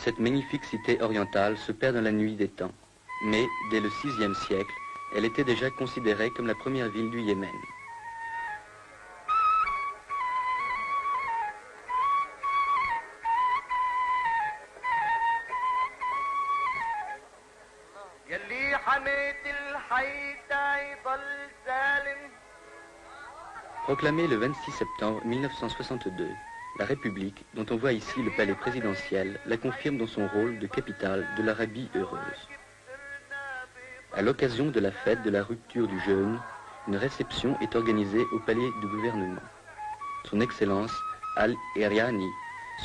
cette magnifique cité orientale se perd dans la nuit des temps. Mais, dès le VIe siècle, elle était déjà considérée comme la première ville du Yémen. Proclamée le 26 septembre 1962, la République, dont on voit ici le palais présidentiel, la confirme dans son rôle de capitale de l'Arabie heureuse. À l'occasion de la fête de la rupture du jeûne, une réception est organisée au palais du gouvernement. Son Excellence Al-Eriani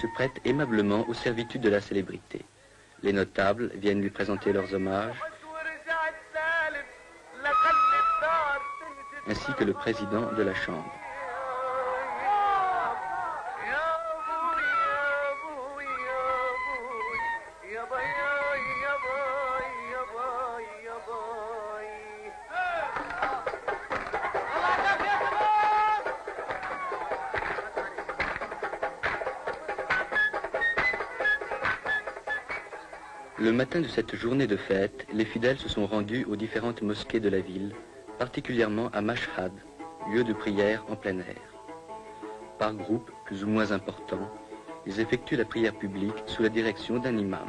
se prête aimablement aux servitudes de la célébrité. Les notables viennent lui présenter leurs hommages, ainsi que le président de la Chambre. Le matin de cette journée de fête, les fidèles se sont rendus aux différentes mosquées de la ville, particulièrement à Mashhad, lieu de prière en plein air. Par groupe, plus ou moins important, ils effectuent la prière publique sous la direction d'un imam.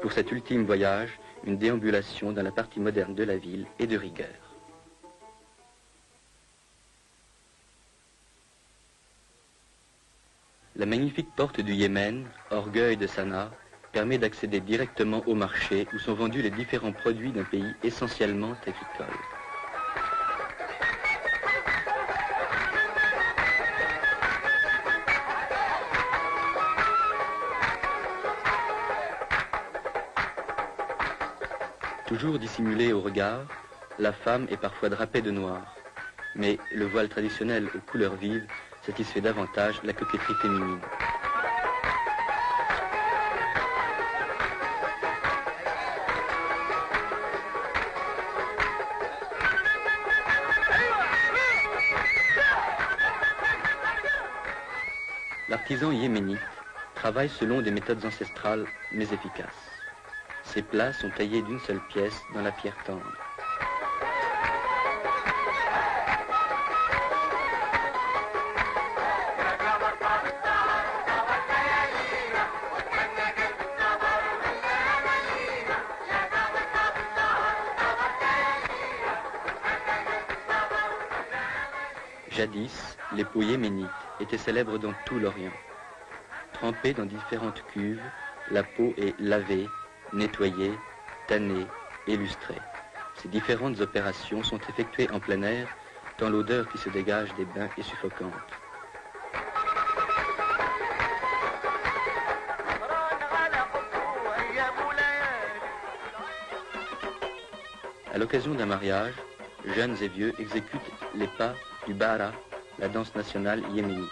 Pour cet ultime voyage, une déambulation dans la partie moderne de la ville est de rigueur. La magnifique porte du Yémen, orgueil de Sanaa, permet d'accéder directement au marché où sont vendus les différents produits d'un pays essentiellement agricole. Toujours dissimulée au regard, la femme est parfois drapée de noir. Mais le voile traditionnel aux couleurs vives satisfait davantage la coquetterie féminine. L'artisan yéménite travaille selon des méthodes ancestrales mais efficaces. Ces plats sont taillés d'une seule pièce dans la pierre tendre. Jadis, les peaux yéménites étaient célèbres dans tout l'Orient. Trempée dans différentes cuves, la peau est lavée, nettoyée, tannée, illustrée. Ces différentes opérations sont effectuées en plein air, tant l'odeur qui se dégage des bains est suffocante. À l'occasion d'un mariage, jeunes et vieux exécutent les pas du Bara, la danse nationale yéménite.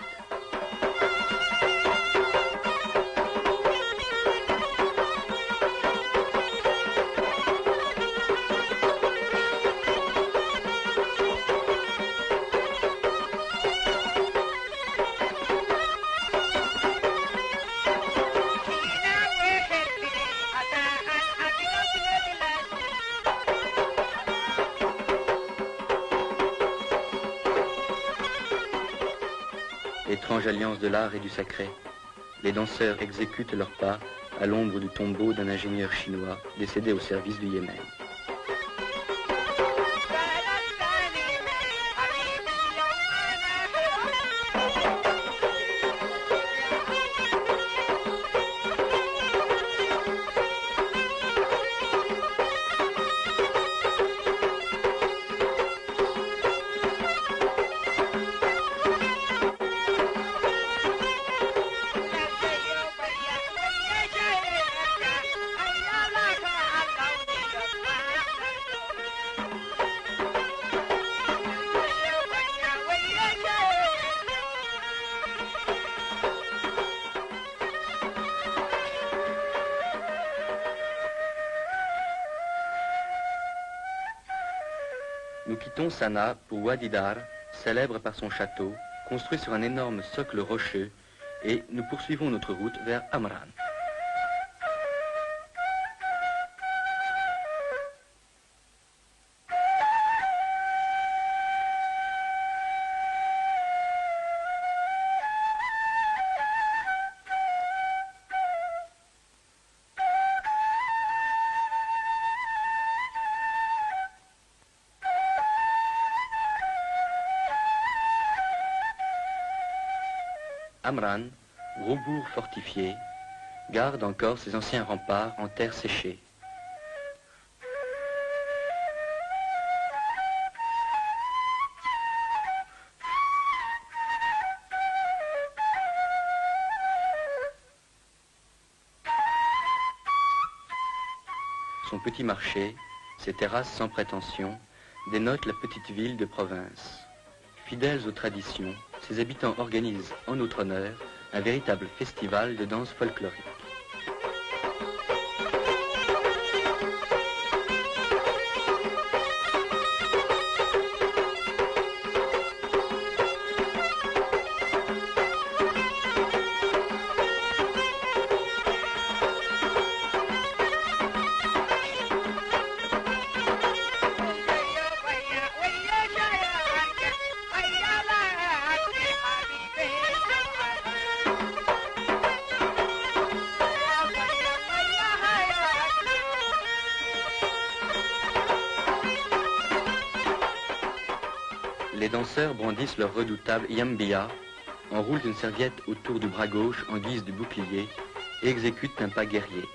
Étrange alliance de l'art et du sacré, les danseurs exécutent leurs pas à l'ombre du tombeau d'un ingénieur chinois décédé au service du Yémen. quittons Sanaa pour Wadi Dar, célèbre par son château, construit sur un énorme socle rocheux, et nous poursuivons notre route vers Amran. Amran, gros bourg fortifié, garde encore ses anciens remparts en terre séchée. Son petit marché, ses terrasses sans prétention, dénotent la petite ville de province. Fidèles aux traditions, ses habitants organisent en notre honneur un véritable festival de danse folklorique. Les danseurs brandissent leur redoutable yambia, enroulent une serviette autour du bras gauche en guise de bouclier et exécutent un pas guerrier.